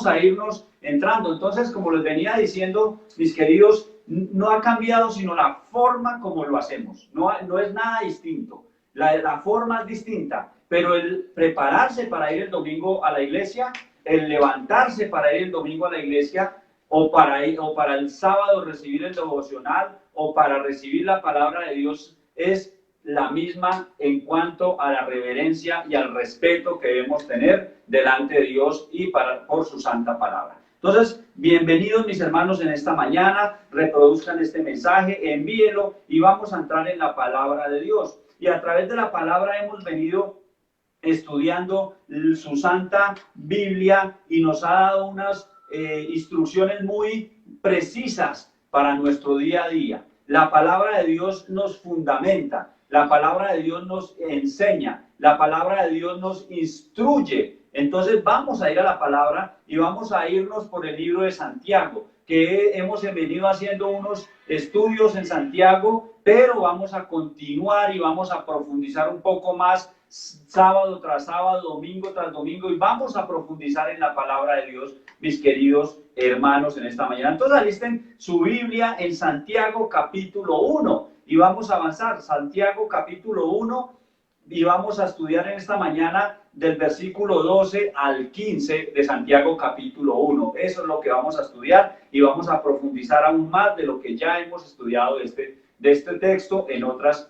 vamos a irnos entrando. Entonces, como les venía diciendo, mis queridos, no ha cambiado sino la forma como lo hacemos. No es nada distinto. La forma es distinta, pero el prepararse para ir el domingo a la iglesia, el levantarse para ir el domingo a la iglesia, o para el sábado recibir el devocional, o para recibir la palabra de Dios, es la misma en cuanto a la reverencia y al respeto que debemos tener delante de Dios y por su santa palabra. Entonces, bienvenidos mis hermanos en esta mañana, reproduzcan este mensaje, envíenlo y vamos a entrar en la palabra de Dios. Y a través de la palabra hemos venido estudiando su santa Biblia y nos ha dado unas instrucciones muy precisas para nuestro día a día. La palabra de Dios nos fundamenta, la palabra de Dios nos enseña, la palabra de Dios nos instruye. Entonces vamos a ir a la palabra y vamos a irnos por el libro de Santiago, que hemos venido haciendo unos estudios en Santiago, pero vamos a continuar y vamos a profundizar un poco más sábado tras sábado, domingo tras domingo, y vamos a profundizar en la palabra de Dios, mis queridos hermanos, en esta mañana. Entonces alisten su Biblia en Santiago capítulo 1 y vamos a avanzar. Santiago capítulo 1 y vamos a estudiar en esta mañana del versículo 12 al 15 de Santiago capítulo 1. Eso es lo que vamos a estudiar y vamos a profundizar aún más de lo que ya hemos estudiado de este texto en otras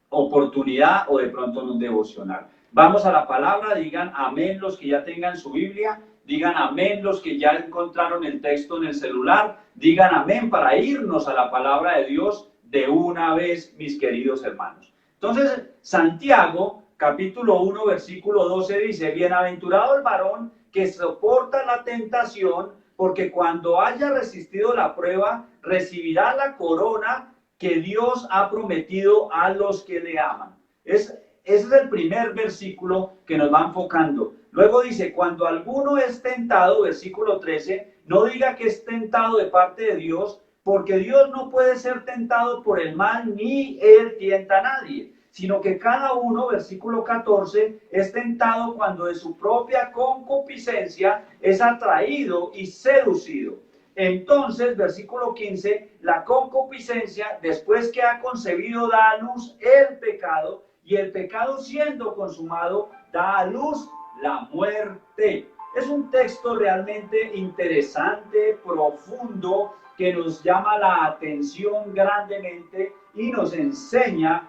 oportunidad o de pronto en un devocional. Vamos a la palabra, digan amén los que ya tengan su Biblia, digan amén los que ya encontraron el texto en el celular, digan amén para irnos a la palabra de Dios de una vez, mis queridos hermanos. Entonces, Santiago, capítulo 1, versículo 12 dice, bienaventurado el varón que soporta la tentación, porque cuando haya resistido la prueba, recibirá la corona que Dios ha prometido a los que le aman. Ese es el primer versículo que nos va enfocando. Luego dice, cuando alguno es tentado, versículo 13, no diga que es tentado de parte de Dios, porque Dios no puede ser tentado por el mal, ni él tienta a nadie, sino que cada uno, versículo 14, es tentado cuando de su propia concupiscencia es atraído y seducido. Entonces, versículo 15, la concupiscencia, después que ha concebido, da a luz el pecado, y el pecado siendo consumado, da a luz la muerte. Es un texto realmente interesante, profundo, que nos llama la atención grandemente y nos enseña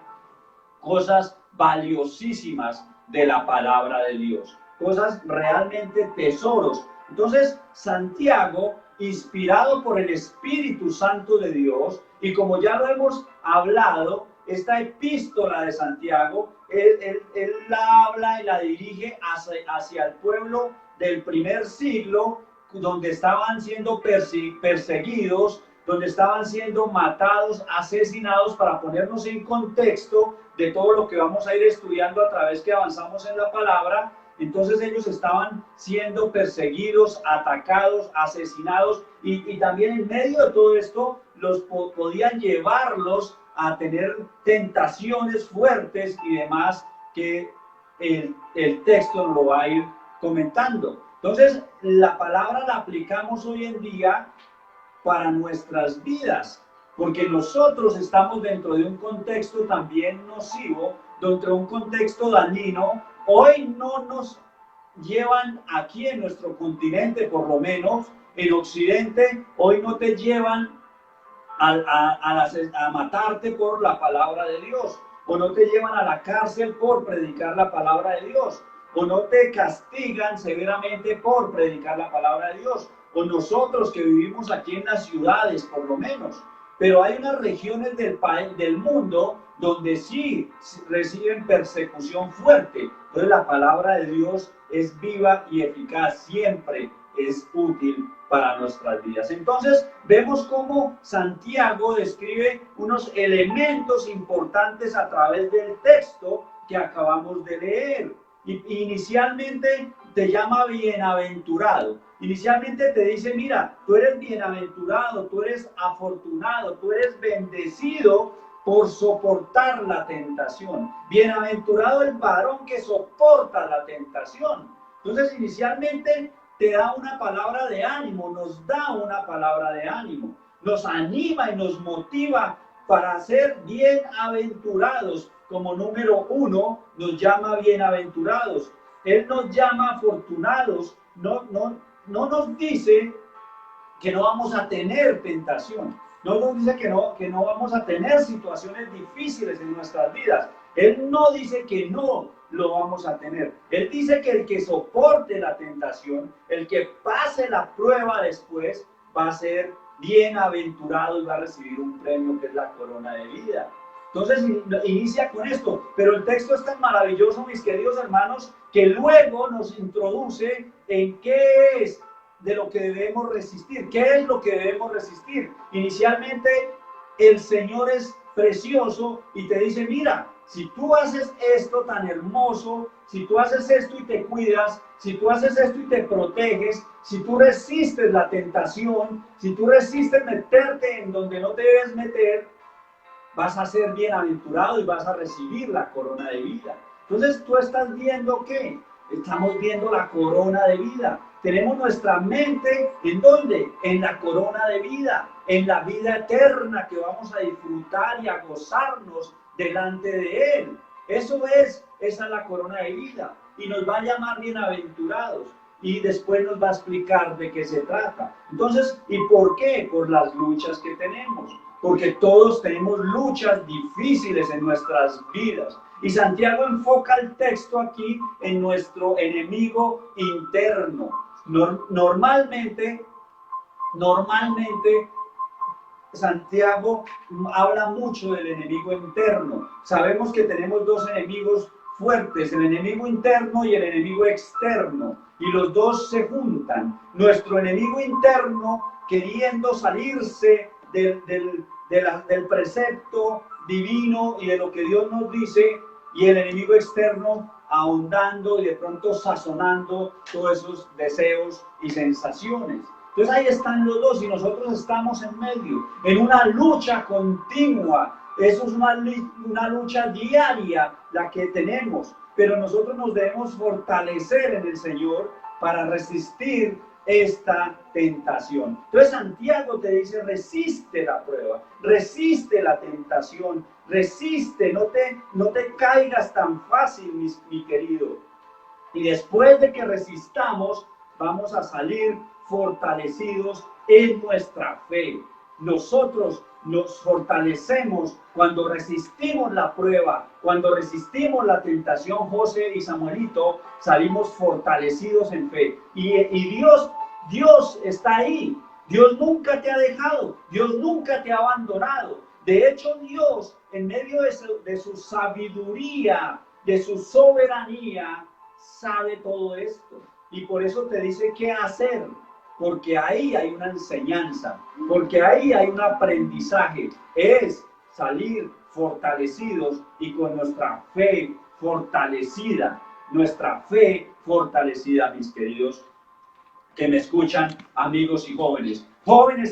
cosas valiosísimas de la palabra de Dios, cosas realmente tesoros. Entonces, Santiago, inspirado por el Espíritu Santo de Dios, y como ya lo hemos hablado, esta epístola de Santiago, él la habla y la dirige hacia el pueblo del primer siglo, donde estaban siendo perseguidos, donde estaban siendo matados, asesinados, para ponernos en contexto de todo lo que vamos a ir estudiando a través que avanzamos en la palabra. Entonces ellos estaban siendo perseguidos, atacados, asesinados, y también en medio de todo esto los podían llevarlos a tener tentaciones fuertes y demás que el texto nos lo va a ir comentando. Entonces la palabra la aplicamos hoy en día para nuestras vidas, porque nosotros estamos dentro de un contexto también nocivo, dentro de un contexto dañino. Hoy no nos llevan aquí en nuestro continente, por lo menos en Occidente, hoy no te llevan a matarte por la palabra de Dios, o no te llevan a la cárcel por predicar la palabra de Dios, o no te castigan severamente por predicar la palabra de Dios, o nosotros que vivimos aquí en las ciudades, por lo menos. Pero hay unas regiones del mundo donde sí reciben persecución fuerte. Entonces la palabra de Dios es viva y eficaz, siempre es útil para nuestras vidas. Entonces vemos cómo Santiago describe unos elementos importantes a través del texto que acabamos de leer. Y inicialmente te llama bienaventurado. Inicialmente te dice, mira, tú eres bienaventurado, tú eres afortunado, tú eres bendecido por soportar la tentación. Bienaventurado el varón que soporta la tentación. Entonces, inicialmente te da una palabra de ánimo, nos da una palabra de ánimo, nos anima y nos motiva para ser bienaventurados. Como número 1 nos llama bienaventurados. Él nos llama afortunados. No nos dice que no vamos a tener tentación. No nos dice que no vamos a tener situaciones difíciles en nuestras vidas. Él no dice que no lo vamos a tener. Él dice que el que soporte la tentación, el que pase la prueba después, va a ser bienaventurado y va a recibir un premio que es la corona de vida. Entonces inicia con esto, pero el texto es tan maravilloso, mis queridos hermanos, que luego nos introduce en qué es de lo que debemos resistir. ¿Qué es lo que debemos resistir? Inicialmente, el Señor es precioso y te dice, mira, si tú haces esto tan hermoso, si tú haces esto y te cuidas, si tú haces esto y te proteges, si tú resistes la tentación, si tú resistes meterte en donde no te debes meter, vas a ser bienaventurado y vas a recibir la corona de vida. Entonces, ¿tú estás viendo qué? Estamos viendo la corona de vida. Tenemos nuestra mente, ¿en dónde? En la corona de vida, en la vida eterna que vamos a disfrutar y a gozarnos delante de Él. Esa es la corona de vida. Y nos va a llamar bienaventurados. Y después nos va a explicar de qué se trata. Entonces, ¿y por qué? Por las luchas que tenemos. Porque todos tenemos luchas difíciles en nuestras vidas. Y Santiago enfoca el texto aquí en nuestro enemigo interno. Normalmente, Santiago habla mucho del enemigo interno. Sabemos que tenemos dos enemigos fuertes, el enemigo interno y el enemigo externo. Y los dos se juntan. Nuestro enemigo interno queriendo salirse del precepto divino y de lo que Dios nos dice, y el enemigo externo ahondando y de pronto sazonando todos esos deseos y sensaciones. Entonces ahí están los dos y nosotros estamos en medio, en una lucha continua. Eso es una lucha diaria la que tenemos, pero nosotros nos debemos fortalecer en el Señor para resistir esta tentación. Entonces Santiago te dice, resiste la prueba, resiste la tentación, resiste, no te caigas tan fácil, mi querido. Y después de que resistamos, vamos a salir fortalecidos en nuestra fe. Nosotros nos fortalecemos cuando resistimos la prueba, cuando resistimos la tentación. José y Samuelito salimos fortalecidos en fe. Y Dios está ahí. Dios nunca te ha dejado. Dios nunca te ha abandonado. De hecho, Dios, en medio de su sabiduría, de su soberanía, sabe todo esto. Y por eso te dice qué hacer. Porque ahí hay una enseñanza, porque ahí hay un aprendizaje, es salir fortalecidos y con nuestra fe fortalecida, mis queridos que me escuchan, amigos y jóvenes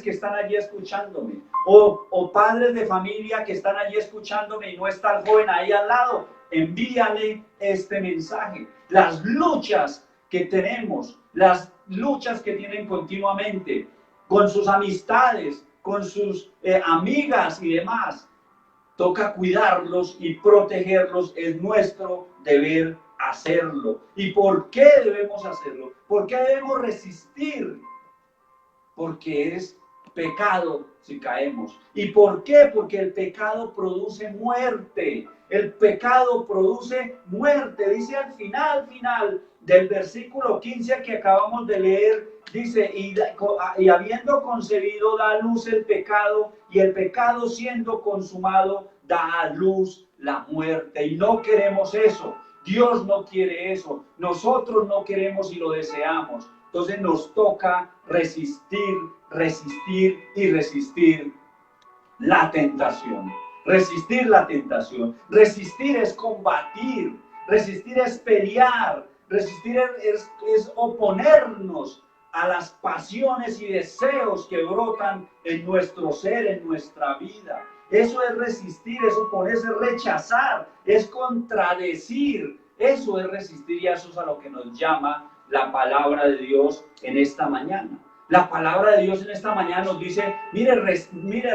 que están allí escuchándome, o padres de familia que están allí escuchándome y no está el joven ahí al lado, envíale este mensaje. Las luchas que tenemos, las luchas que tienen continuamente con sus amistades, con sus amigas y demás, toca cuidarlos y protegerlos, es nuestro deber hacerlo. ¿Y por qué debemos hacerlo? ¿Por qué debemos resistir? Porque es pecado si caemos. ¿Y por qué? Porque el pecado produce muerte. El pecado produce muerte. Dice al final del versículo 15 que acabamos de leer, dice, y habiendo concebido da a luz el pecado, y el pecado siendo consumado da a luz la muerte. Y no queremos eso. Dios no quiere eso. Nosotros no queremos y lo deseamos. Entonces nos toca resistir la tentación. Resistir la tentación. Resistir es combatir. Resistir es pelear. Resistir es oponernos a las pasiones y deseos que brotan en nuestro ser, en nuestra vida. Eso es resistir, es oponerse, es rechazar, es contradecir. Eso es resistir y eso es a lo que nos llama la palabra de Dios en esta mañana. La palabra de Dios en esta mañana nos dice, mire,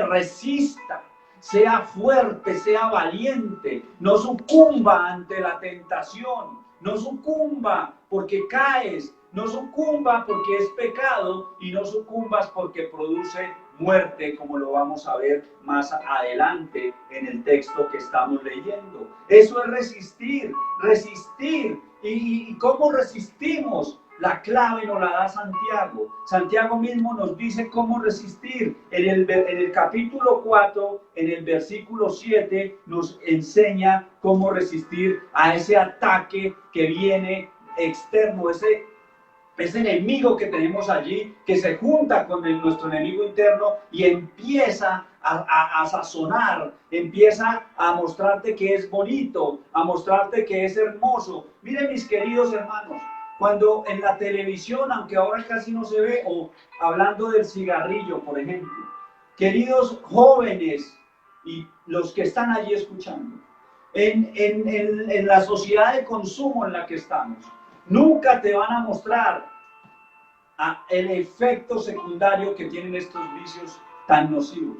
resista, sea fuerte, sea valiente, no sucumba ante la tentación, no sucumba porque caes, no sucumba porque es pecado y no sucumbas porque produce muerte, como lo vamos a ver más adelante en el texto que estamos leyendo. Eso es resistir, resistir. ¿Y cómo resistimos? La clave nos la da Santiago. Santiago mismo nos dice cómo resistir. En el capítulo 4, en el versículo 7, nos enseña cómo resistir a ese ataque que viene externo, ese enemigo que tenemos allí, que se junta con nuestro enemigo interno y empieza a sazonar, empieza a mostrarte que es bonito, a mostrarte que es hermoso. Miren, mis queridos hermanos, cuando en la televisión, aunque ahora casi no se ve, o hablando del cigarrillo, por ejemplo, queridos jóvenes y los que están allí escuchando, en la sociedad de consumo en la que estamos, nunca te van a mostrar el efecto secundario que tienen estos vicios tan nocivos.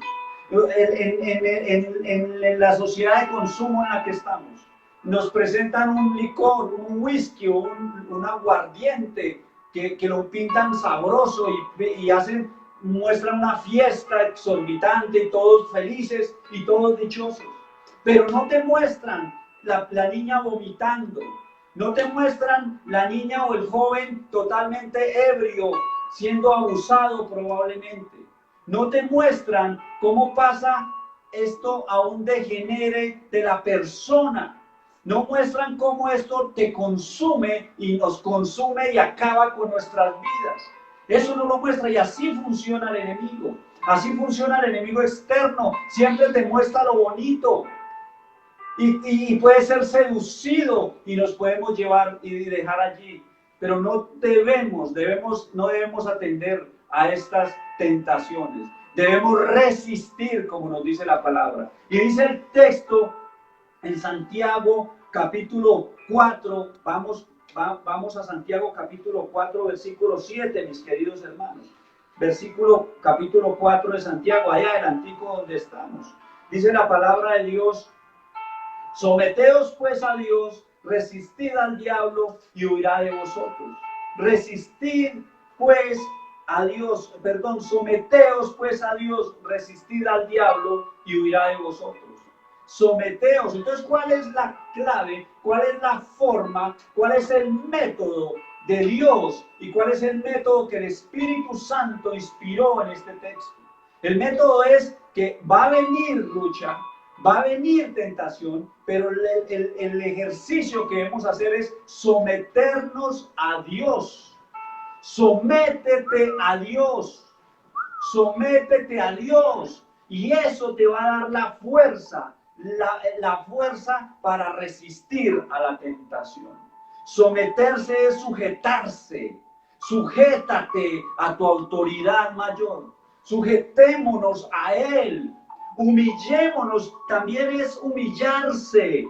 En la sociedad de consumo en la que estamos, nos presentan un licor, un whisky, un aguardiente que lo pintan sabroso y muestran una fiesta exorbitante y todos felices y todos dichosos. Pero no te muestran la niña vomitando, no te muestran la niña o el joven totalmente ebrio, siendo abusado probablemente. No te muestran cómo pasa esto a un degenere de la persona. No muestran cómo esto te consume y nos consume y acaba con nuestras vidas. Eso no lo muestra y así funciona el enemigo. Así funciona el enemigo externo. Siempre te muestra lo bonito. Y puede ser seducido y nos podemos llevar y dejar allí. Pero no debemos atender a estas tentaciones. Debemos resistir, como nos dice la palabra. Y dice el texto en Santiago capítulo 4, vamos a Santiago capítulo 4, versículo 7, mis queridos hermanos. Capítulo 4 de Santiago, allá adelantico donde estamos. Dice la palabra de Dios: someteos pues a Dios, resistid al diablo y huirá de vosotros. Resistid pues a Dios, someteos pues a Dios, resistid al diablo y huirá de vosotros. Someteos. Entonces, ¿cuál es la clave? ¿Cuál es la forma? ¿Cuál es el método de Dios? ¿Y cuál es el método que el Espíritu Santo inspiró en este texto? El método es que va a venir lucha, va a venir tentación, pero el ejercicio que debemos hacer es someternos a Dios. Sométete a Dios. Sométete a Dios. Y eso te va a dar la fuerza, la fuerza para resistir a la tentación. Someterse es sujetarse. Sujétate a tu autoridad mayor. Sujetémonos a Él. Humillémonos, también es humillarse,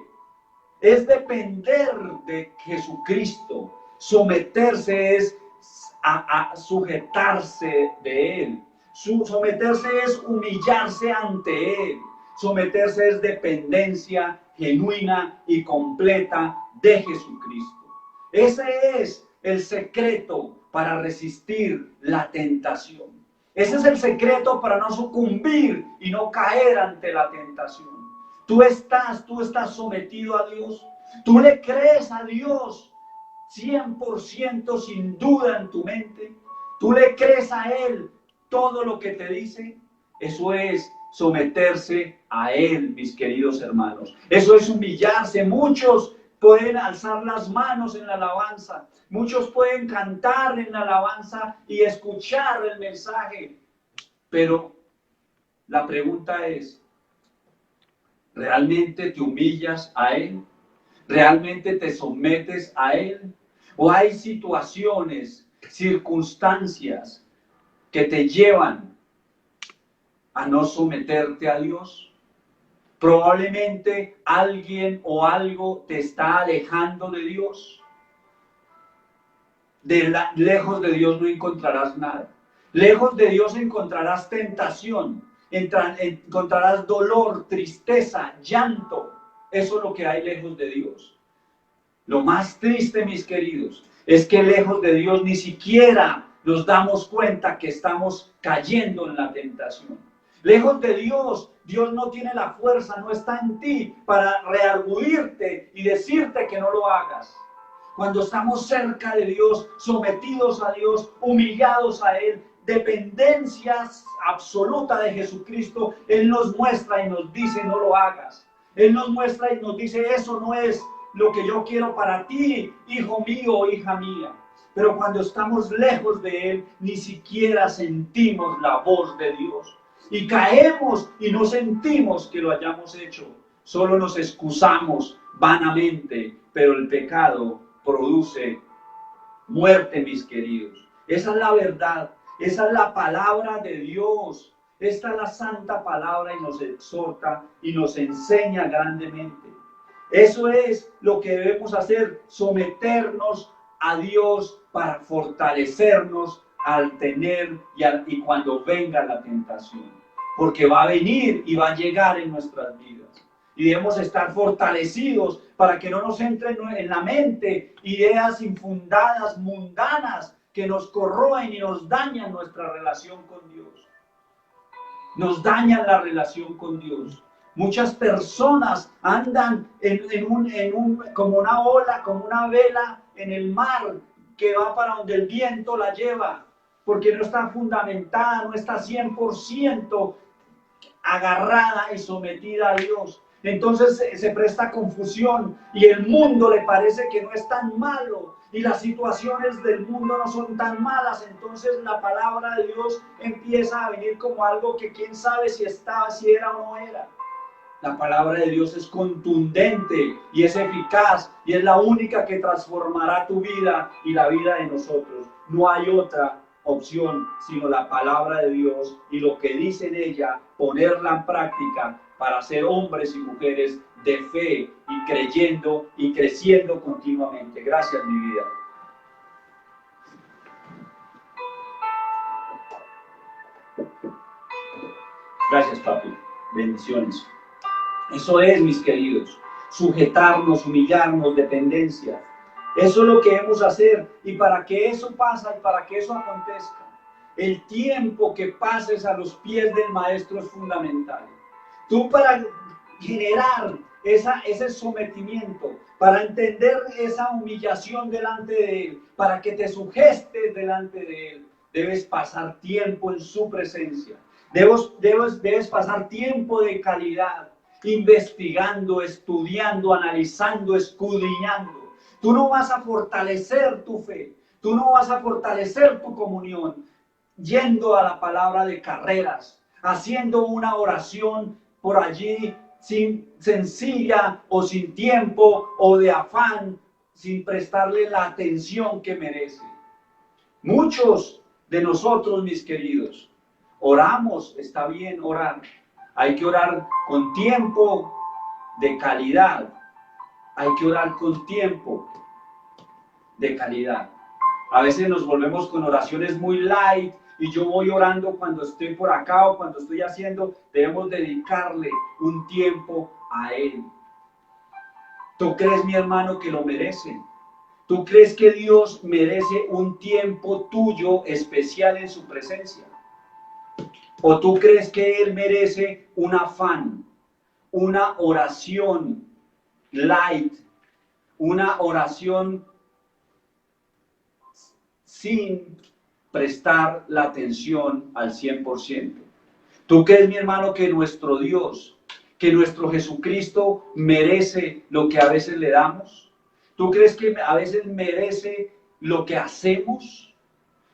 es depender de Jesucristo. Someterse es a sujetarse de Él. Someterse es humillarse ante Él. Someterse es dependencia genuina y completa de Jesucristo. Ese es el secreto para resistir la tentación. Ese es el secreto para no sucumbir y no caer ante la tentación. Tú estás sometido a Dios. Tú le crees a Dios 100% sin duda en tu mente. Tú le crees a Él todo lo que te dice. Eso es someterse a Él, mis queridos hermanos. Eso es humillarse. Muchos pueden alzar las manos en la alabanza. Muchos pueden cantar en la alabanza y escuchar el mensaje. Pero la pregunta es, ¿realmente te humillas a Él? ¿Realmente te sometes a Él? ¿O hay situaciones, circunstancias que te llevan a no someterte a Dios? Probablemente alguien o algo te está alejando de Dios. lejos de Dios no encontrarás nada. Lejos de Dios encontrarás tentación, encontrarás dolor, tristeza, llanto. Eso es lo que hay lejos de Dios. Lo más triste, mis queridos, es que lejos de Dios ni siquiera nos damos cuenta que estamos cayendo en la tentación. Lejos de Dios, Dios no tiene la fuerza, no está en ti para reargudirte y decirte que no lo hagas. Cuando estamos cerca de Dios, sometidos a Dios, humillados a Él, dependencias absoluta de Jesucristo, Él nos muestra y nos dice no lo hagas. Él nos muestra y nos dice eso no es lo que yo quiero para ti, hijo mío, hija mía. Pero cuando estamos lejos de Él, ni siquiera sentimos la voz de Dios. Y caemos y no sentimos que lo hayamos hecho. Solo nos excusamos vanamente, pero el pecado produce muerte, mis queridos. Esa es la verdad, esa es la palabra de Dios. Esta es la santa palabra y nos exhorta y nos enseña grandemente. Eso es lo que debemos hacer, someternos a Dios para fortalecernos al tener y cuando venga la tentación. Porque va a venir y va a llegar en nuestras vidas. Y debemos estar fortalecidos para que no nos entren en la mente ideas infundadas, mundanas, que nos corroen y nos dañan nuestra relación con Dios. Nos dañan la relación con Dios. Muchas personas andan como una ola, como una vela en el mar que va para donde el viento la lleva, porque no está fundamentada, no está 100% agarrada y sometida a Dios. Entonces se presta confusión y el mundo le parece que no es tan malo y las situaciones del mundo no son tan malas. Entonces la palabra de Dios empieza a venir como algo que quién sabe si era o no era. La palabra de Dios es contundente y es eficaz y es la única que transformará tu vida y la vida de nosotros. No hay otra opción sino la palabra de Dios y lo que dice en ella, ponerla en práctica para ser hombres y mujeres de fe y creyendo y creciendo continuamente. Gracias, mi vida. Gracias, papi. Bendiciones. Eso es, mis queridos, sujetarnos, humillarnos, dependencia. Eso es lo que debemos hacer. Y para que eso pase y para que eso acontezca, el tiempo que pases a los pies del Maestro es fundamental. Tú para generar ese sometimiento, para entender esa humillación delante de Él, para que te sujetes delante de Él, debes pasar tiempo en su presencia. Debes pasar tiempo de calidad, investigando, estudiando, analizando, escudriñando. Tú no vas a fortalecer tu fe, tú no vas a fortalecer tu comunión yendo a la palabra de carreras, haciendo una oración por allí sencilla o sin tiempo o de afán, sin prestarle la atención que merece. Muchos de nosotros, mis queridos, oramos, está bien orar. Hay que orar con tiempo de calidad. Hay que orar con tiempo de calidad. A veces nos volvemos con oraciones muy light y yo voy orando cuando estoy por acá o cuando estoy haciendo. Debemos dedicarle un tiempo a Él. ¿Tú crees, mi hermano, que lo merece? ¿Tú crees que Dios merece un tiempo tuyo especial en su presencia? ¿O tú crees que Él merece un afán, una oración light, una oración sin prestar la atención al 100%? ¿Tú crees, mi hermano, que nuestro Dios, que nuestro Jesucristo merece lo que a veces le damos? ¿Tú crees que a veces merece lo que hacemos?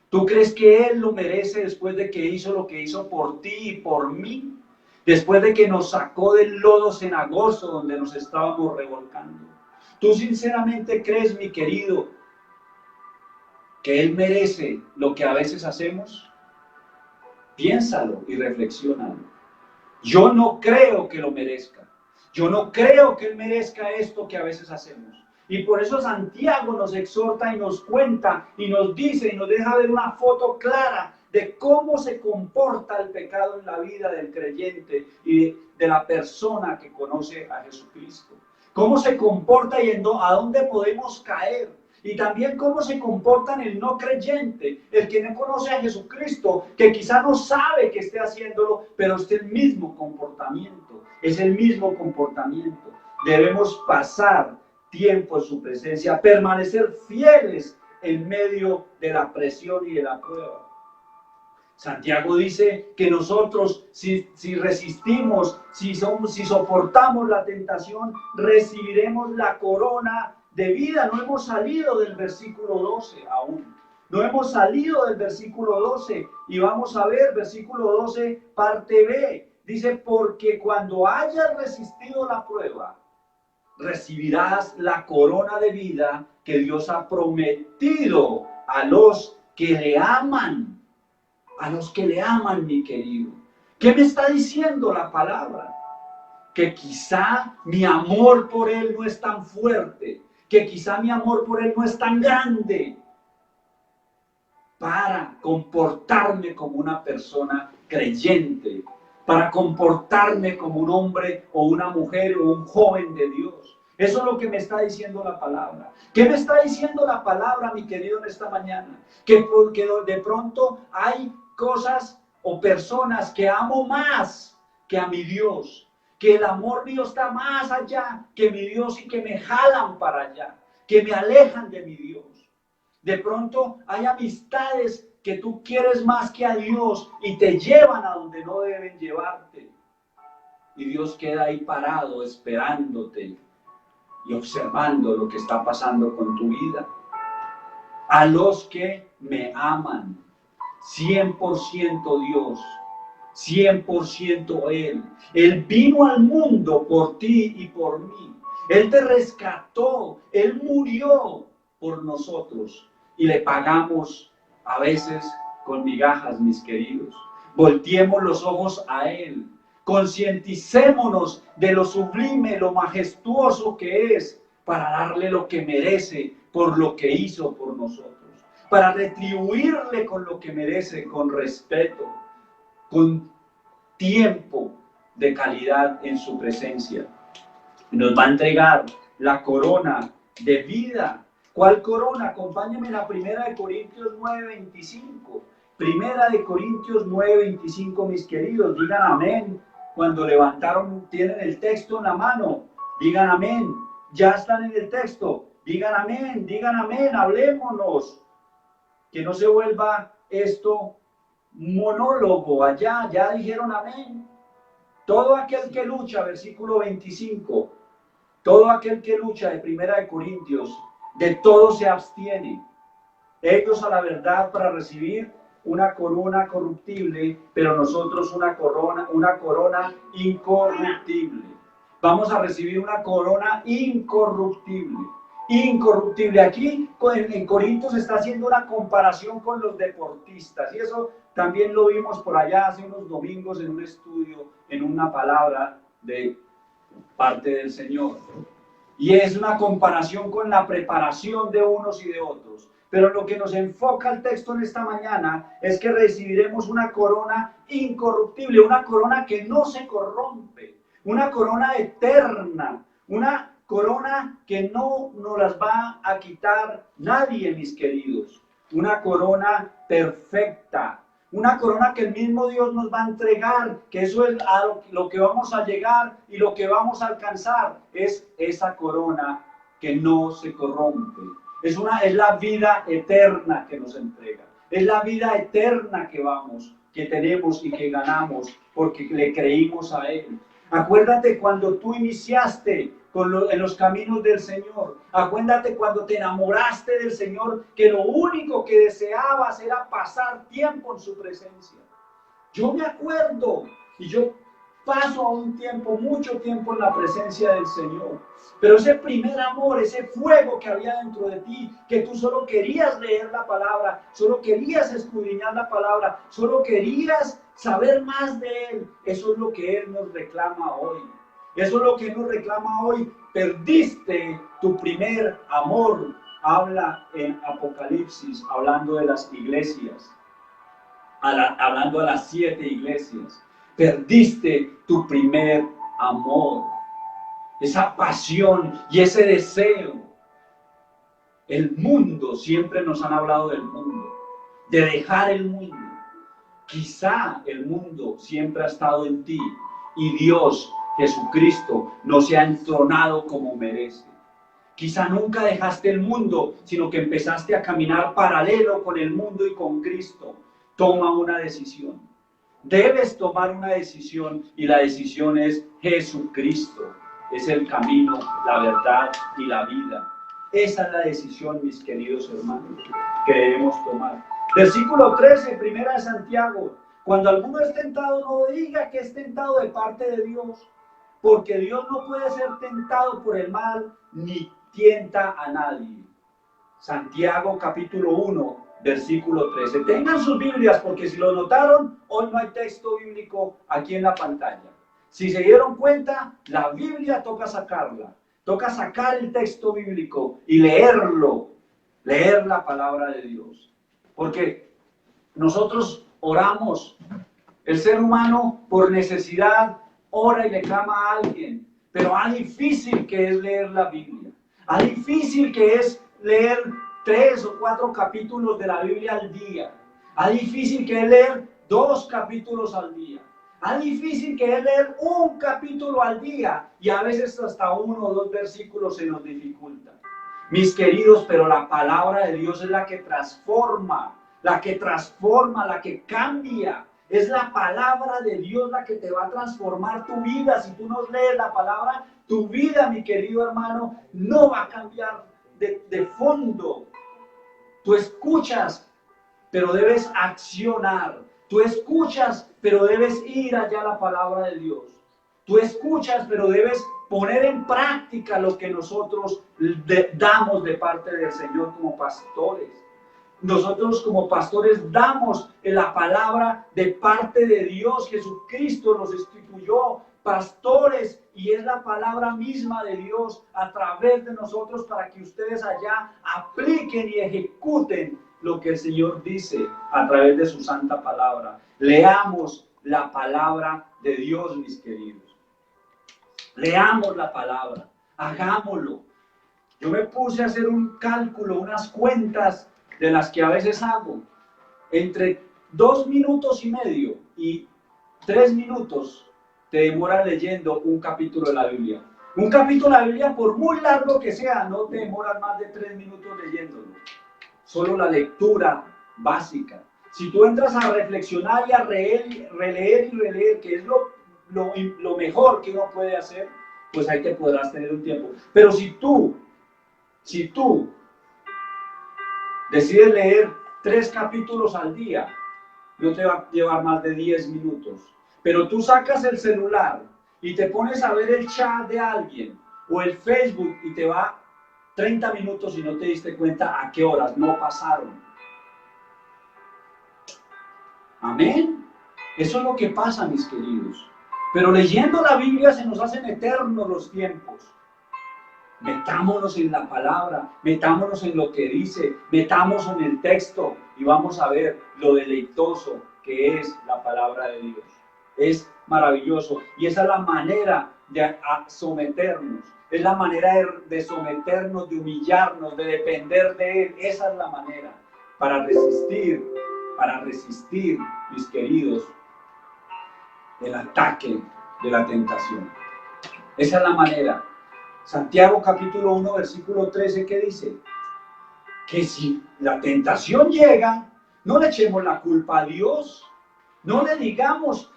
¿Tú crees que Él lo merece después de que hizo lo que hizo por ti y por mí? Después de que nos sacó del lodo cenagoso donde nos estábamos revolcando. ¿Tú sinceramente crees, mi querido, que Él merece lo que a veces hacemos? Piénsalo y reflexiónalo. Yo no creo que lo merezca. Yo no creo que Él merezca esto que a veces hacemos. Y por eso Santiago nos exhorta y nos cuenta y nos dice y nos deja ver una foto clara de cómo se comporta el pecado en la vida del creyente y de la persona que conoce a Jesucristo. Cómo se comporta y a dónde podemos caer. Y también cómo se comporta en el no creyente, el que no conoce a Jesucristo, que quizá no sabe que esté haciéndolo, pero es el mismo comportamiento, es el mismo comportamiento. Debemos pasar tiempo en su presencia, permanecer fieles en medio de la presión y de la prueba. Santiago dice que nosotros, si resistimos, si soportamos la tentación, recibiremos la corona de vida. No hemos salido del versículo 12 aún. No hemos salido del versículo 12 y vamos a ver versículo 12, parte B. Dice, porque cuando hayas resistido la prueba, recibirás la corona de vida que Dios ha prometido a los que le aman. A los que le aman, mi querido. ¿Qué me está diciendo la palabra? Que quizá mi amor por Él no es tan fuerte, que quizá mi amor por Él no es tan grande para comportarme como una persona creyente, para comportarme como un hombre o una mujer o un joven de Dios. Eso es lo que me está diciendo la palabra. ¿Qué me está diciendo la palabra, mi querido, en esta mañana? Que porque de pronto hay cosas o personas que amo más que a mi Dios, que el amor mío está más allá que mi Dios y que me jalan para allá, que me alejan de mi Dios. De pronto hay amistades que tú quieres más que a Dios y te llevan a donde no deben llevarte. Y Dios queda ahí parado esperándote y observando lo que está pasando con tu vida. A los que me aman, 100% Dios, 100% Él. Él vino al mundo por ti y por mí. Él te rescató, Él murió por nosotros y le pagamos a veces con migajas, mis queridos. Volteemos los ojos a Él. Concienticémonos de lo sublime, lo majestuoso que es, para darle lo que merece por lo que hizo por nosotros, para retribuirle con lo que merece, con respeto, con tiempo de calidad en su presencia. Nos va a entregar la corona de vida. ¿Cuál corona? Acompáñenme en la primera de Corintios 9:25. Primera de Corintios 9:25, mis queridos, digan amén. Cuando levantaron, tienen el texto en la mano, digan amén. Ya están en el texto, digan amén, hablémonos. Que no se vuelva esto monólogo allá, ya dijeron amén. Todo aquel que lucha, versículo 25, todo aquel que lucha de primera de Corintios, de todo se abstiene. Ellos a la verdad para recibir una corona corruptible, pero nosotros una corona incorruptible. Vamos a recibir una corona incorruptible. Incorruptible. Aquí en Corintios se está haciendo una comparación con los deportistas y eso también lo vimos por allá hace unos domingos en un estudio, en una palabra de parte del Señor. Y es una comparación con la preparación de unos y de otros. Pero lo que nos enfoca el texto en esta mañana es que recibiremos una corona incorruptible, una corona que no se corrompe, una corona eterna, una corona que no nos las va a quitar nadie, mis queridos. Una corona perfecta, una corona que el mismo Dios nos va a entregar, que eso es a lo que vamos a llegar y lo que vamos a alcanzar, es esa corona que no se corrompe. Es la vida eterna que nos entrega, es la vida eterna que tenemos y que ganamos porque le creímos a Él. Acuérdate cuando tú iniciaste en los caminos del Señor. Acuérdate cuando te enamoraste del Señor, que lo único que deseabas era pasar tiempo en su presencia. Yo me acuerdo y yo paso aún mucho tiempo en la presencia del Señor. Pero ese primer amor, ese fuego que había dentro de ti, que tú solo querías leer la palabra, solo querías escudriñar la palabra, solo querías saber más de Él, eso es lo que Él nos reclama hoy. Eso es lo que nos reclama hoy. Perdiste tu primer amor. Habla en Apocalipsis, hablando de las iglesias, hablando a las 7 iglesias. Perdiste tu primer amor. Esa pasión y ese deseo. El mundo, siempre nos han hablado del mundo, de dejar el mundo. Quizá el mundo siempre ha estado en ti y Dios, Jesucristo, no se ha entronado como merece. Quizá nunca dejaste el mundo, sino que empezaste a caminar paralelo con el mundo y con Cristo. Toma una decisión. Debes tomar una decisión y la decisión es Jesucristo. Es el camino, la verdad y la vida. Esa es la decisión, mis queridos hermanos, que debemos tomar. Versículo 13, primera de Santiago. Cuando alguno es tentado, no diga que es tentado de parte de Dios, porque Dios no puede ser tentado por el mal, ni tienta a nadie. Santiago capítulo 1, versículo 13. Tengan sus Biblias, porque si lo notaron, hoy no hay texto bíblico aquí en la pantalla. Si se dieron cuenta, la Biblia toca sacarla. Toca sacar el texto bíblico y leerlo, leer la palabra de Dios. Porque nosotros oramos, el ser humano por necesidad ora y le clama a alguien, pero difícil que es leer la Biblia, difícil que es leer 3 o 4 capítulos de la Biblia al día, difícil que es leer 2 capítulos al día. Difícil que es leer un capítulo al día y a veces hasta 1 o 2 versículos se nos dificulta. Mis queridos, pero la palabra de Dios es la que transforma, la que cambia. Es la palabra de Dios la que te va a transformar tu vida. Si tú no lees la palabra, tu vida, mi querido hermano, no va a cambiar de fondo. Tú escuchas, pero debes accionar. Tú escuchas, pero debes ir allá a la palabra de Dios. Tú escuchas, pero debes poner en práctica lo que nosotros damos de parte del Señor como pastores. Nosotros como pastores damos la palabra de parte de Dios. Jesucristo nos instituyó pastores y es la palabra misma de Dios a través de nosotros para que ustedes allá apliquen y ejecuten lo que el Señor dice a través de su santa palabra. Leamos la palabra de Dios, mis queridos. Leamos la palabra, hagámoslo. Yo me puse a hacer un cálculo, unas cuentas de las que a veces hago. Entre 2 minutos y medio y 3 minutos te demoras leyendo un capítulo de la Biblia. Un capítulo de la Biblia, por muy largo que sea, no te demoras más de 3 minutos leyéndolo. Solo la lectura básica. Si tú entras a reflexionar y a releer y releer, que es lo mejor que uno puede hacer, pues ahí te podrás tener un tiempo. Pero si tú decides leer 3 capítulos al día, no te va a llevar más de 10 minutos. Pero tú sacas el celular y te pones a ver el chat de alguien o el Facebook y te va 30 minutos y no te diste cuenta a qué horas no pasaron. Amén. Eso es lo que pasa, mis queridos. Pero leyendo la Biblia se nos hacen eternos los tiempos. Metámonos en la palabra, metámonos en lo que dice, metámonos en el texto y vamos a ver lo deleitoso que es la palabra de Dios. Es maravilloso y esa es la manera de someternos, es la manera de someternos, de humillarnos, de depender de Él. Esa es la manera para resistir, mis queridos, el ataque de la tentación. Esa es la manera. Santiago capítulo 1, versículo 13, ¿qué dice? Que si la tentación llega, no le echemos la culpa a Dios. No digamos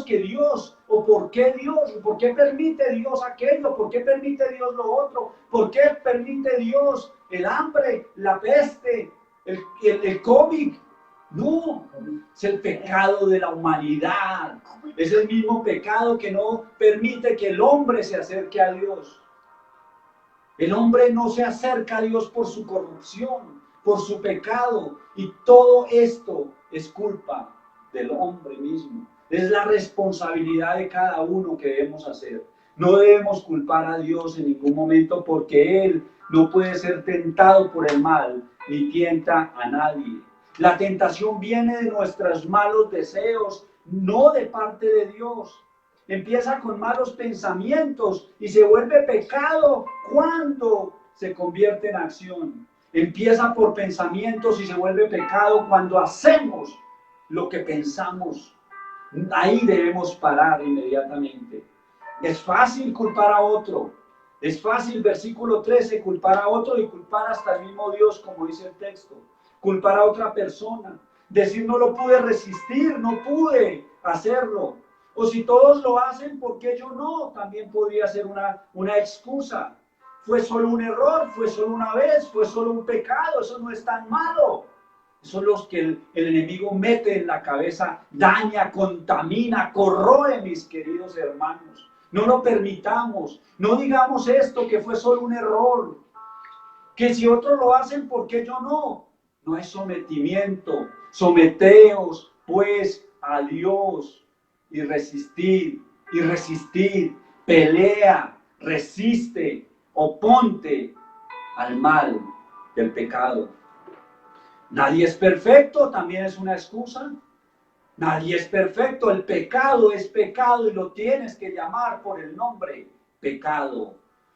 que Dios, o por qué Dios, o por qué permite Dios aquello, por qué permite Dios lo otro, por qué permite Dios el hambre, la peste, el COVID. No, es el pecado de la humanidad. Es el mismo pecado que no permite que el hombre se acerque a Dios. El hombre no se acerca a Dios por su corrupción, por su pecado. Y todo esto es culpa del hombre mismo. Es la responsabilidad de cada uno que debemos hacer. No debemos culpar a Dios en ningún momento porque Él no puede ser tentado por el mal ni tienta a nadie. La tentación viene de nuestros malos deseos, no de parte de Dios. Empieza con malos pensamientos y se vuelve pecado cuando se convierte en acción. Empieza por pensamientos y se vuelve pecado cuando hacemos lo que pensamos. Ahí debemos parar inmediatamente. Es fácil culpar a otro. Es fácil, versículo 13, culpar a otro y culpar hasta el mismo Dios, como dice el texto. Culpar a otra persona. Decir no lo pude resistir, no pude hacerlo. O si todos lo hacen, ¿por qué yo no? También podría ser una excusa. Fue solo un error, fue solo una vez, fue solo un pecado, eso no es tan malo. Son los que el enemigo mete en la cabeza, daña, contamina, corroe, mis queridos hermanos. No lo permitamos, no digamos esto que fue solo un error, que si otros lo hacen, ¿por qué yo no? No es sometimiento. Someteos pues a Dios y resistir, pelea, resiste, oponte al mal del pecado. Nadie es perfecto, también es una excusa. Nadie es perfecto, el pecado es pecado y lo tienes que llamar por el nombre, pecado.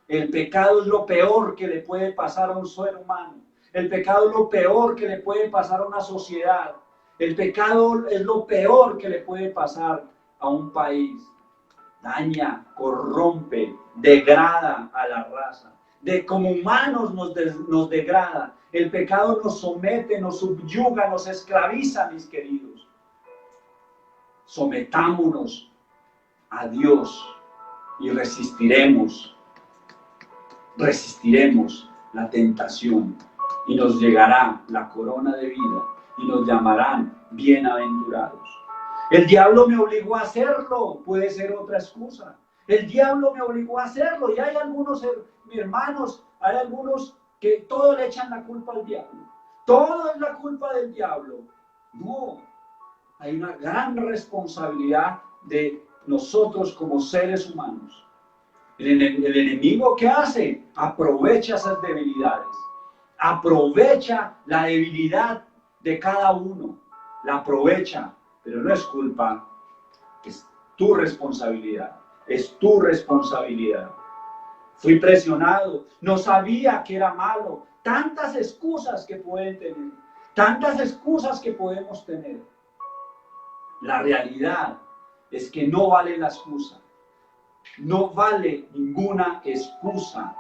El pecado es lo peor que le puede pasar a un ser humano. El pecado es lo peor que le puede pasar a una sociedad. El pecado es lo peor que le puede pasar a un país. Daña, corrompe, degrada a la raza. Como humanos nos degrada. El pecado nos somete, nos subyuga, nos esclaviza, mis queridos. Sometámonos a Dios y resistiremos la tentación y nos llegará la corona de vida y nos llamarán bienaventurados. El diablo me obligó a hacerlo, puede ser otra excusa. El diablo me obligó a hacerlo y hay algunos hermanos, hay algunos que todo le echan la culpa al diablo. Todo es la culpa del diablo. No, hay una gran responsabilidad de nosotros como seres humanos. El enemigo, ¿qué hace? Aprovecha esas debilidades. Aprovecha la debilidad de cada uno. La aprovecha, pero no es culpa. Es tu responsabilidad. Es tu responsabilidad. Fui presionado. No sabía que era malo. Tantas excusas que pueden tener. Tantas excusas que podemos tener. La realidad es que no vale la excusa. No vale ninguna excusa.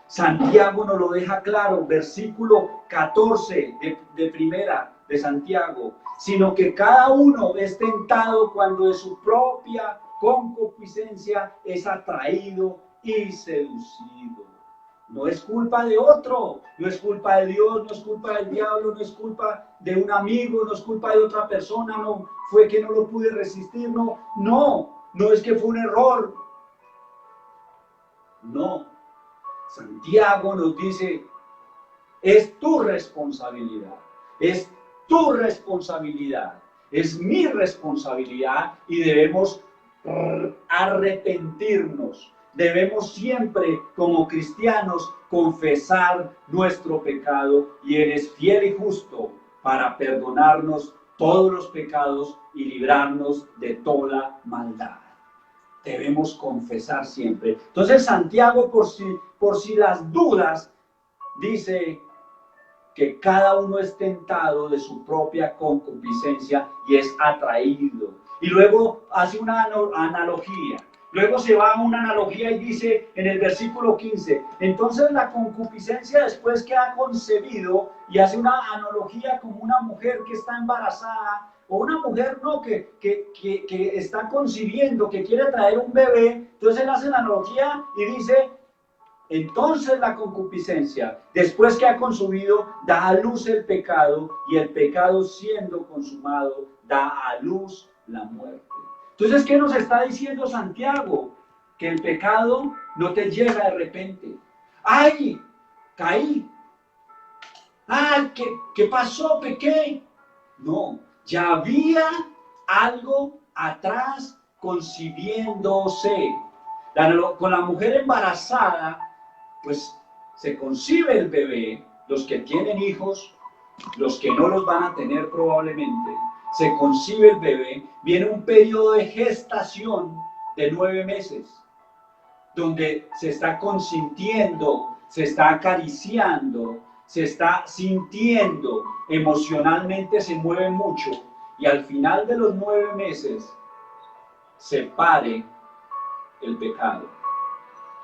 Santiago nos lo deja claro, versículo 14 de primera de Santiago, sino que cada uno es tentado cuando de su propia concupiscencia es atraído y seducido. No es culpa de otro, no es culpa de Dios, no es culpa del diablo, no es culpa de un amigo, no es culpa de otra persona, no fue que no lo pude resistir, no es que fue un error. No, Santiago nos dice, es tu responsabilidad, es tu responsabilidad, es mi responsabilidad y debemos arrepentirnos. Debemos siempre, como cristianos, confesar nuestro pecado y Él es fiel y justo para perdonarnos todos los pecados y librarnos de toda maldad. Debemos confesar siempre. Entonces Santiago, por si las dudas, dice que cada uno es tentado de su propia concupiscencia y es atraído. Y luego hace una analogía. Luego se va a una analogía y dice en el versículo 15, entonces la concupiscencia después que ha concebido, y hace una analogía como una mujer que está embarazada, o una mujer que está concibiendo, que quiere traer un bebé, entonces él hace la analogía y dice, entonces la concupiscencia, después que ha consumido, da a luz el pecado, y el pecado siendo consumado, da a luz la muerte. Entonces, ¿qué nos está diciendo Santiago? Que el pecado no te llega de repente. ¡Ay! Caí. ¡Ay! ¿Qué pasó? ¿Pequé? No, ya había algo atrás concibiéndose. Con la mujer embarazada, pues se concibe el bebé, los que tienen hijos, los que no los van a tener probablemente, se concibe el bebé, viene un periodo de gestación de 9 meses, donde se está consintiendo, se está acariciando, se está sintiendo, emocionalmente se mueve mucho, y al final de los 9 meses se pare el pecado.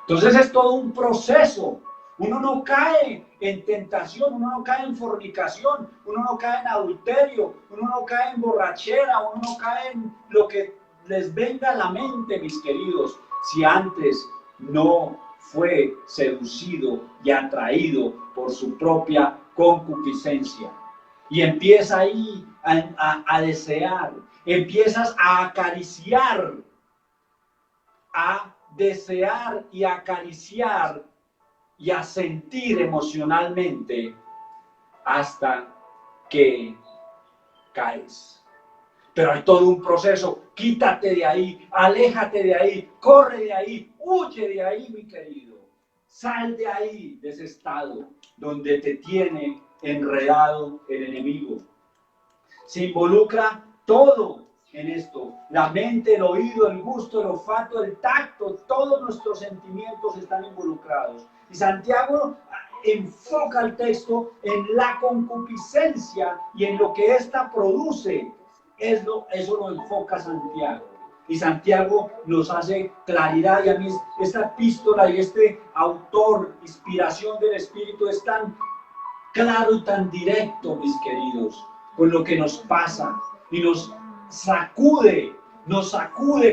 Entonces es todo un proceso. Uno no cae en tentación, uno no cae en fornicación, uno no cae en adulterio, uno no cae en borrachera, uno no cae en lo que les venga a la mente, mis queridos, si antes no fue seducido y atraído por su propia concupiscencia. Y empieza ahí a desear, empiezas a acariciar, a desear y acariciar y a sentir emocionalmente hasta que caes. Pero hay todo un proceso. Quítate de ahí, aléjate de ahí, corre de ahí, huye de ahí, mi querido. Sal de ahí, de ese estado donde te tiene enredado el enemigo. Se involucra todo en esto. La mente, el oído, el gusto, el olfato, el tacto, todos nuestros sentimientos están involucrados. Y Santiago enfoca el texto en la concupiscencia y en lo que ésta produce. Eso lo enfoca Santiago. Y Santiago nos hace claridad, y a mí esta epístola y este autor, inspiración del Espíritu, es tan claro y tan directo, mis queridos, con lo que nos pasa, y nos sacude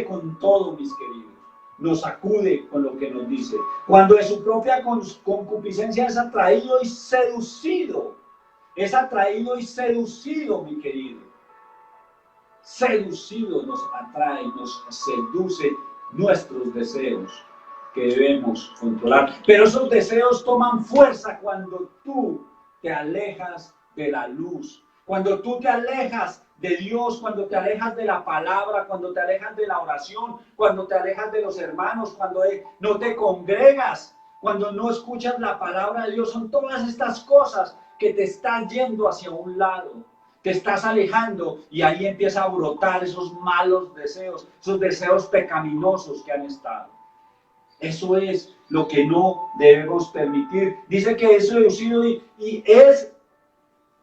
con todo, mis queridos, nos sacude con lo que nos dice. Cuando de su propia concupiscencia es atraído y seducido, mi querido. Seducido nos atrae, nos seduce nuestros deseos que debemos controlar. Pero esos deseos toman fuerza cuando tú te alejas de la luz, cuando tú te alejas de Dios, cuando te alejas de la palabra, cuando te alejas de la oración, cuando te alejas de los hermanos, cuando no te congregas, cuando no escuchas la palabra de Dios. Son todas estas cosas que te están yendo hacia un lado. Te estás alejando y ahí empieza a brotar esos malos deseos, esos deseos pecaminosos que han estado. Eso es lo que no debemos permitir. Dice que es seducido y es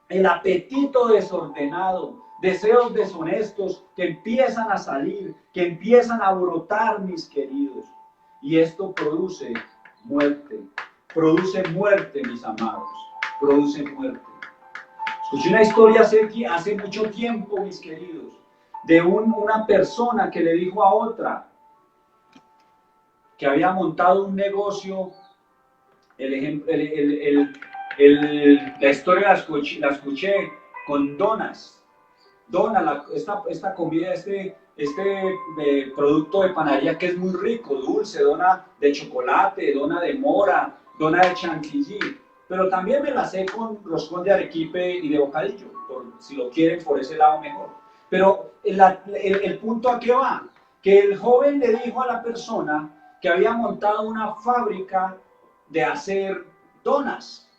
el apetito desordenado, deseos deshonestos que empiezan a salir, que empiezan a brotar, mis queridos. Y esto produce muerte, mis amados, produce muerte. Escuché una historia hace mucho tiempo, mis queridos, de una persona que le dijo a otra que había montado un negocio. La historia la escuché con donas. Esta comida, este producto de panadería que es muy rico, dulce, dona de chocolate, dona de mora, dona de chantilly. Pero también me la sé con roscón de arequipe y de bocadillo, si lo quieren por ese lado mejor. Pero el punto a qué va, que el joven le dijo a la persona que había montado una fábrica de hacer donas,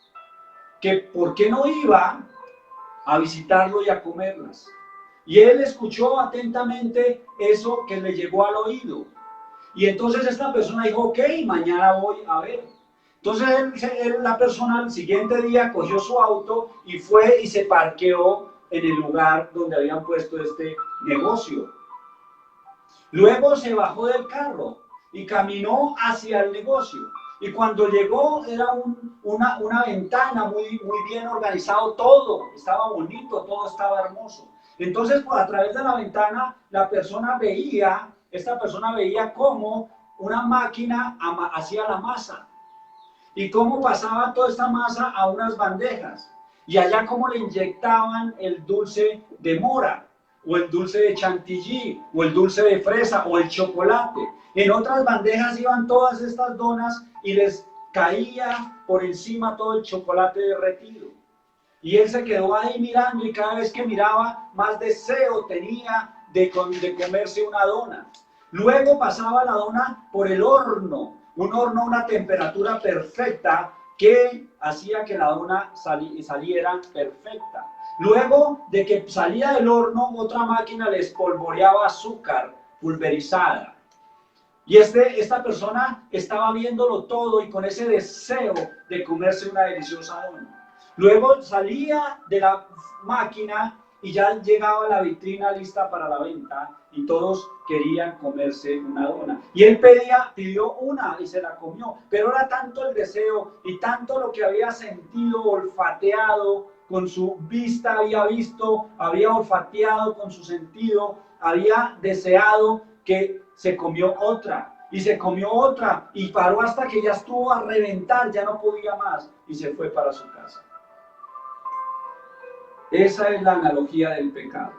que por qué no iba a visitarlo y a comerlas. Y él escuchó atentamente eso que le llegó al oído. Y entonces esta persona dijo, ok, mañana voy a ver. Entonces la persona al siguiente día cogió su auto y fue y se parqueó en el lugar donde habían puesto este negocio. Luego se bajó del carro y caminó hacia el negocio. Y cuando llegó era una ventana muy bien organizado, todo estaba bonito, todo estaba hermoso. Entonces, a través de la ventana, esta persona veía cómo una máquina hacía la masa y cómo pasaba toda esta masa a unas bandejas. Y allá cómo le inyectaban el dulce de mora, o el dulce de chantilly, o el dulce de fresa, o el chocolate. En otras bandejas iban todas estas donas y les caía por encima todo el chocolate derretido. Y él se quedó ahí mirando, y cada vez que miraba, más deseo tenía de comerse una dona. Luego pasaba la dona por el horno, un horno a una temperatura perfecta que hacía que la dona saliera perfecta. Luego de que salía del horno, otra máquina le espolvoreaba azúcar pulverizada. Y esta persona estaba viéndolo todo y con ese deseo de comerse una deliciosa dona. Luego salía de la máquina y ya llegaba la vitrina lista para la venta y todos querían comerse una dona. Y él pidió una y se la comió, pero era tanto el deseo y tanto lo que había sentido, olfateado, con su vista había visto, había olfateado con su sentido, había deseado que se comió otra y se comió otra y paró hasta que ya estuvo a reventar, ya no podía más y se fue para su casa. Esa es la analogía del pecado.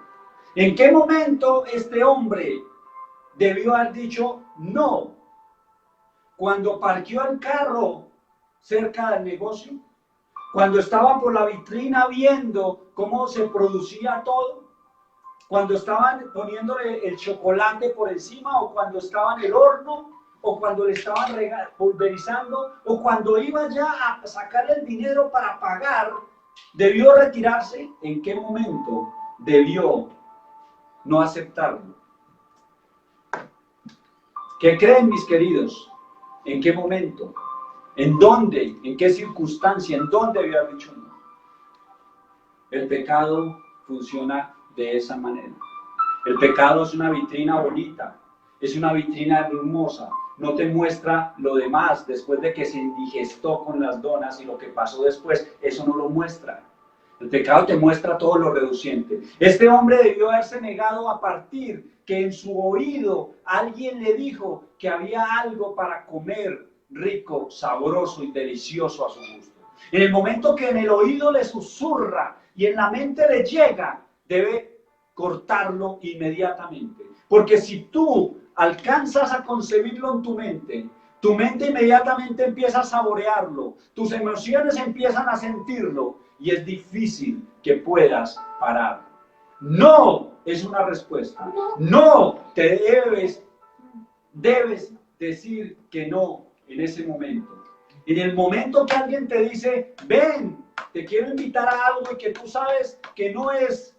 ¿En qué momento este hombre debió haber dicho no? Cuando parqueó el carro cerca del negocio, cuando estaba por la vitrina viendo cómo se producía todo, cuando estaban poniéndole el chocolate por encima, o cuando estaba en el horno, o cuando le estaban pulverizando, o cuando iba ya a sacar el dinero para pagar, debió retirarse. ¿En qué momento debió no aceptarlo? ¿Qué creen, mis queridos? ¿En qué momento? ¿En dónde? ¿En qué circunstancia? ¿En dónde debió haber dicho no? El pecado funciona de esa manera. El pecado es una vitrina bonita, es una vitrina hermosa, no te muestra lo demás después de que se indigestó con las donas y lo que pasó después, eso no lo muestra. El pecado te muestra todo lo reduciente. Este hombre debió haberse negado a partir que en su oído alguien le dijo que había algo para comer rico, sabroso y delicioso a su gusto. En el momento que en el oído le susurra y en la mente le llega, debe cortarlo inmediatamente. Porque si tú alcanzas a concebirlo en tu mente inmediatamente empieza a saborearlo, tus emociones empiezan a sentirlo y es difícil que puedas parar. No es una respuesta. No te debes decir que no en ese momento. En el momento que alguien te dice, ven, te quiero invitar a algo y que tú sabes que no es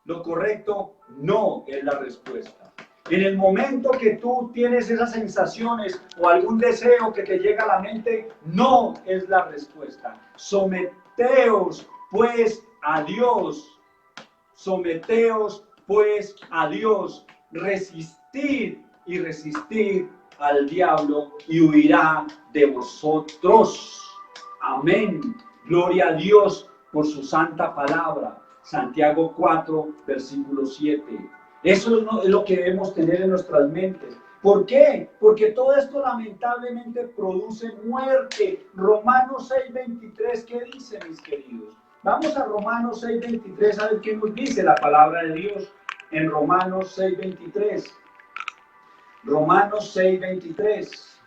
lo correcto, no es la respuesta. En el momento que tú tienes esas sensaciones o algún deseo que te llega a la mente, no es la respuesta. Someteos pues a Dios. Someteos pues a Dios. Resistid y resistid al diablo y huirá de vosotros. Amén. Gloria a Dios por su santa palabra. Santiago 4, versículo 7. Eso es lo que debemos tener en nuestras mentes. ¿Por qué? Porque todo esto lamentablemente produce muerte. Romanos 6, 23, ¿qué dice, mis queridos? Vamos a Romanos 6, 23 a ver qué nos dice la palabra de Dios en Romanos 6, 23. Romanos 6, 23.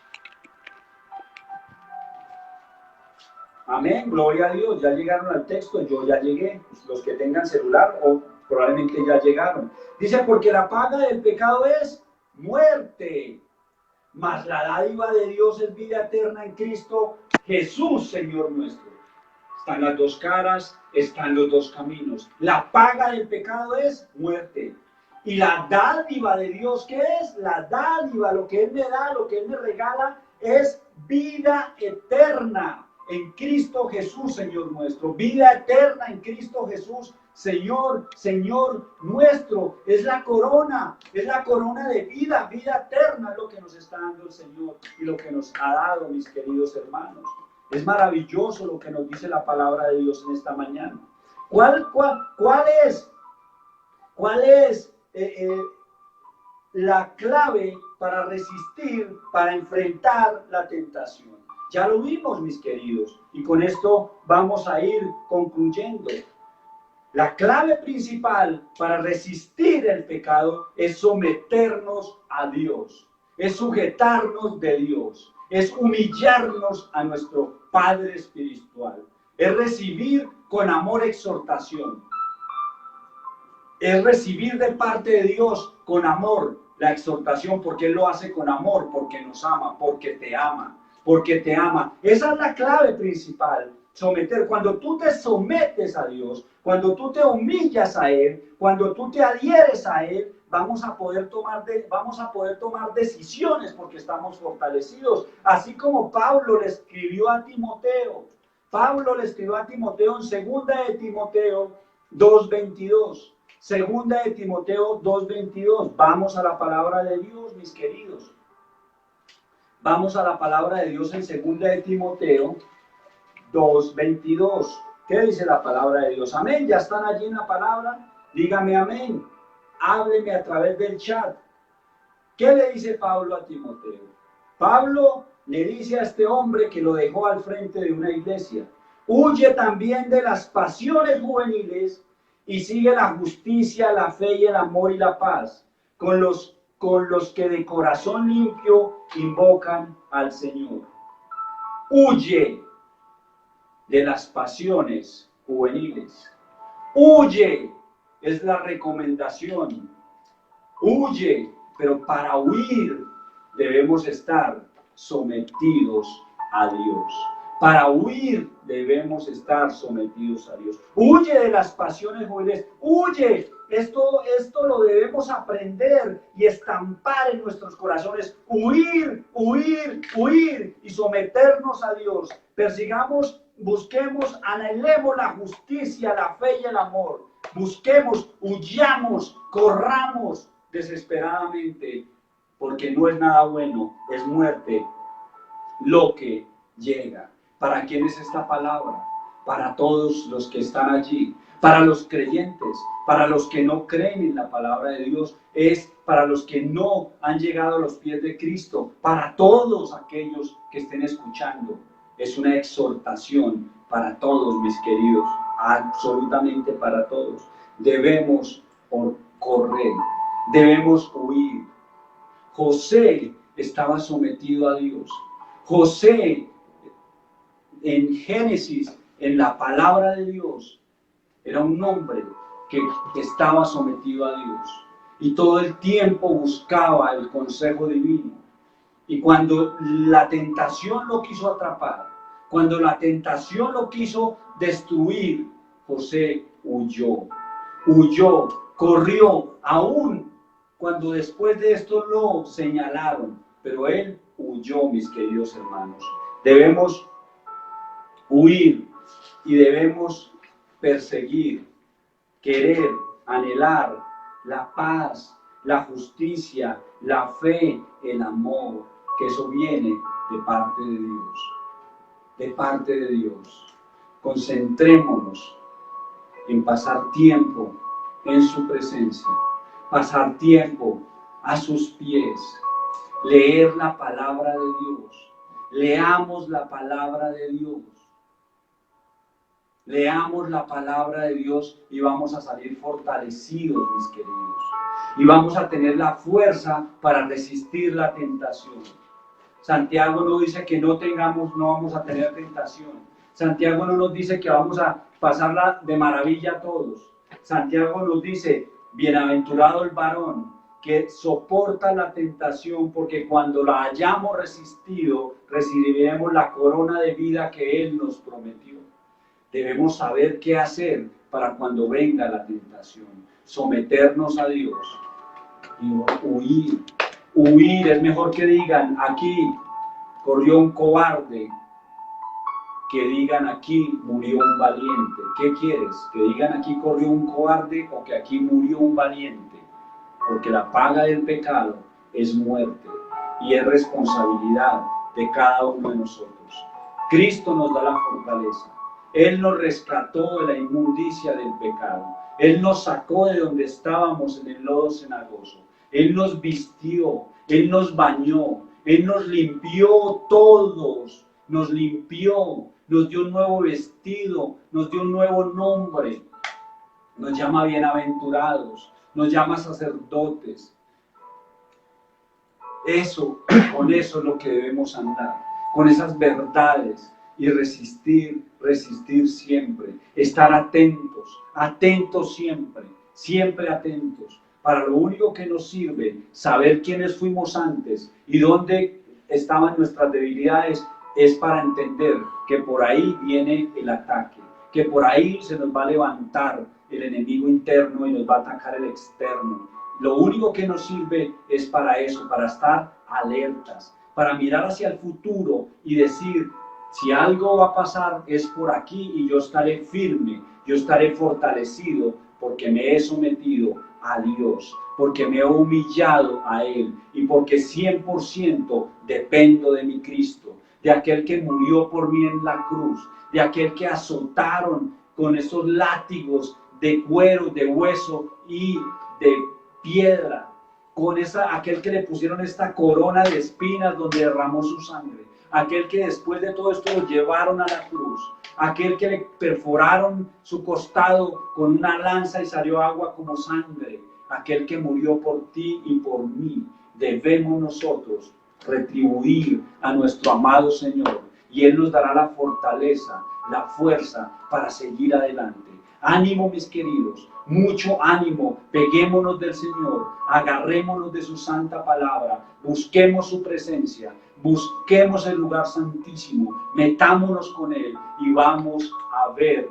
Amén, gloria a Dios, ya llegaron al texto, yo ya llegué, los que tengan celular o probablemente ya llegaron. Dice, porque la paga del pecado es muerte, mas la dádiva de Dios es vida eterna en Cristo Jesús, Señor nuestro. Están las dos caras, están los dos caminos. La paga del pecado es muerte. Y la dádiva de Dios, ¿qué es? La dádiva, lo que Él me da, lo que Él me regala, es vida eterna en Cristo Jesús, Señor nuestro. Vida eterna en Cristo Jesús, Señor nuestro. Es la corona de vida, vida eterna es lo que nos está dando el Señor y lo que nos ha dado, mis queridos hermanos. Es maravilloso lo que nos dice la palabra de Dios en esta mañana. ¿Cuál es la clave para resistir, para enfrentar la tentación? Ya lo vimos, mis queridos, y con esto vamos a ir concluyendo. La clave principal para resistir el pecado es someternos a Dios, es sujetarnos de Dios, es humillarnos a nuestro Padre espiritual, es recibir con amor exhortación. es recibir de parte de Dios con amor la exhortación, porque Él lo hace con amor, porque nos ama, porque te ama, porque te ama. Esa es la clave principal, someter. Cuando tú te sometes a Dios, cuando tú te humillas a Él, cuando tú te adhieres a Él, vamos a poder tomar decisiones porque estamos fortalecidos. Así como Pablo le escribió a Timoteo. Pablo le escribió a Timoteo en 2 de Timoteo 2:22. Segunda de Timoteo 2:22. Vamos a la palabra de Dios, mis queridos. Vamos a la palabra de Dios en 2 de Timoteo 2:22. ¿Qué dice la palabra de Dios? Amén. ¿Ya están allí en la palabra? Dígame amén. Hábleme a través del chat. ¿Qué le dice Pablo a Timoteo? Pablo le dice a este hombre que lo dejó al frente de una iglesia: huye también de las pasiones juveniles y sigue la justicia, la fe y el amor y la paz con los que de corazón limpio invocan al Señor. Huye de las pasiones juveniles. Huye, es la recomendación. Huye, pero para huir debemos estar sometidos a Dios. Para huir debemos estar sometidos a Dios. Huye de las pasiones juveniles. Huye. Esto lo debemos aprender y estampar en nuestros corazones. Huir, huir, huir y someternos a Dios. Persigamos, busquemos, anhelemos la justicia, la fe y el amor. Busquemos, huyamos, corramos desesperadamente, porque no es nada bueno, es muerte lo que llega. ¿Para quién es esta palabra? Para todos los que están allí, para los creyentes, para los que no creen en la palabra de Dios, es para los que no han llegado a los pies de Cristo, para todos aquellos que estén escuchando. Es una exhortación para todos, mis queridos, absolutamente para todos. Debemos correr, debemos huir. José estaba sometido a Dios. José, en Génesis, en la palabra de Dios, era un hombre que estaba sometido a Dios y todo el tiempo buscaba el consejo divino. Y cuando la tentación lo quiso atrapar, cuando la tentación lo quiso destruir, José huyó, corrió, aún cuando después de esto lo señalaron, pero él huyó, mis queridos hermanos. Debemos huir y debemos perseguir, querer, anhelar la paz, la justicia, la fe, el amor, que eso viene de parte de Dios. De parte de Dios. Concentrémonos en pasar tiempo en su presencia, pasar tiempo a sus pies, leer la palabra de Dios. Leamos la palabra de Dios. Leamos la palabra de Dios y vamos a salir fortalecidos, mis queridos. Y vamos a tener la fuerza para resistir la tentación. Santiago no dice que no vamos a tener tentación. Santiago no nos dice que vamos a pasarla de maravilla a todos. Santiago nos dice: bienaventurado el varón que soporta la tentación, porque cuando la hayamos resistido, recibiremos la corona de vida que Él nos prometió. Debemos saber qué hacer para cuando venga la tentación. Someternos a Dios y huir. Huir, es mejor que digan: aquí corrió un cobarde, que digan: aquí murió un valiente. ¿Qué quieres? ¿Que digan aquí corrió un cobarde o que aquí murió un valiente? Porque la paga del pecado es muerte y es responsabilidad de cada uno de nosotros. Cristo nos da la fortaleza. Él nos rescató de la inmundicia del pecado. Él nos sacó de donde estábamos en el lodo cenagoso. Él nos vistió, Él nos bañó, Él nos limpió todos, nos limpió, nos dio un nuevo vestido, nos dio un nuevo nombre, nos llama bienaventurados, nos llama sacerdotes. Con eso es lo que debemos andar, con esas verdades y resistir siempre, estar atentos siempre. siempre atentos. Para lo único que nos sirve saber quiénes fuimos antes y dónde estaban nuestras debilidades es para entender que por ahí viene el ataque, que por ahí se nos va a levantar el enemigo interno y nos va a atacar el externo. Lo único que nos sirve es para eso, para estar alertas, para mirar hacia el futuro y decir, si algo va a pasar es por aquí y yo estaré firme, yo estaré fortalecido porque me he sometido a Dios, porque me he humillado a Él y porque 100% dependo de mi Cristo, de aquel que murió por mí en la cruz, de aquel que azotaron con esos látigos de cuero, de hueso y de piedra, con aquel que le pusieron esta corona de espinas donde derramó su sangre, aquel que después de todo esto lo llevaron a la cruz, aquel que le perforaron su costado con una lanza y salió agua como sangre, aquel que murió por ti y por mí. Debemos nosotros retribuir a nuestro amado Señor y Él nos dará la fortaleza, la fuerza para seguir adelante. Ánimo, mis queridos, mucho ánimo, peguémonos del Señor, agarrémonos de su santa palabra, busquemos su presencia, busquemos el lugar santísimo, metámonos con Él y vamos a ver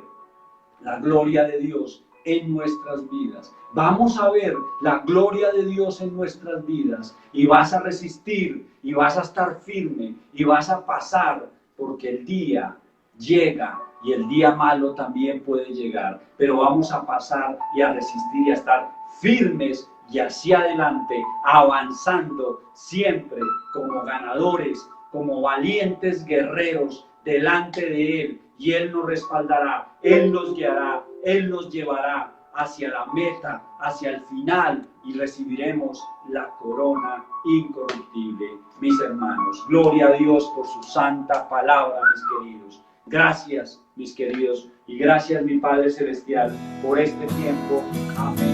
la gloria de Dios en nuestras vidas. Vamos a ver la gloria de Dios en nuestras vidas y vas a resistir y vas a estar firme y vas a pasar porque el día llega y el día malo también puede llegar, pero vamos a pasar y a resistir y a estar firmes y hacia adelante, avanzando siempre como ganadores, como valientes guerreros delante de Él, y Él nos respaldará, Él nos guiará, Él nos llevará hacia la meta, hacia el final, y recibiremos la corona incorruptible. Mis hermanos, gloria a Dios por su santa palabra, mis queridos. Gracias, mis queridos, y gracias, mi Padre Celestial, por este tiempo. Amén.